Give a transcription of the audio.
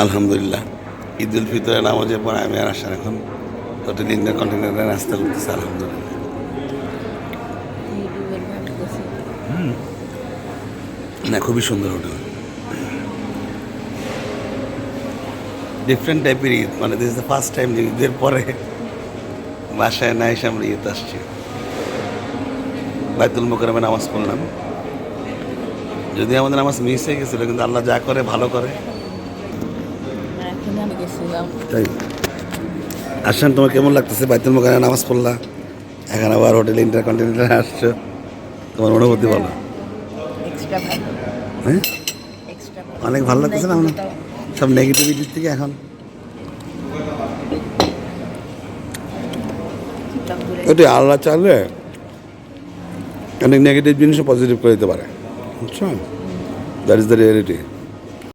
আলহামদুলিল্লাহ, ঈদ উল ফিতরের নামাজের পর আমি আর আসার এখন হোটেল ইন্ডিয়া কন্টিনেন্টারে নাস্তা করতেছি। আলহামদুলিল্লাহ, না খুবই সুন্দর হোটেল, ডিফারেন্ট টাইপের ঈদ। মানে this is the first time যে ঈদের পরে বাসায় না এসে আমরা ঈদ আসছি। বাইতুল মোকাররমে নামাজ পড়লাম, যদি আমাদের নামাজ মিস হয়ে গেছিলো, কিন্তু আল্লাহ যা করে ভালো করে। তাই আসেন, তোমার কেমন লাগতেছে? বাইতুল মোকাররমে নামাজ পড়লা, এখন আবার হোটেল ইন্টারকন্টিনেন্টাল আসছো, তোমার অনুভূতি বলো। হ্যাঁ, অনেক ভালো লাগতেছে না? সব নেগেটিভিটির থেকে এখন ওটি আল্লাহ চাইলে অনেক নেগেটিভ জিনিসও পজিটিভ করে দিতে পারে, বুঝছো? That is the reality.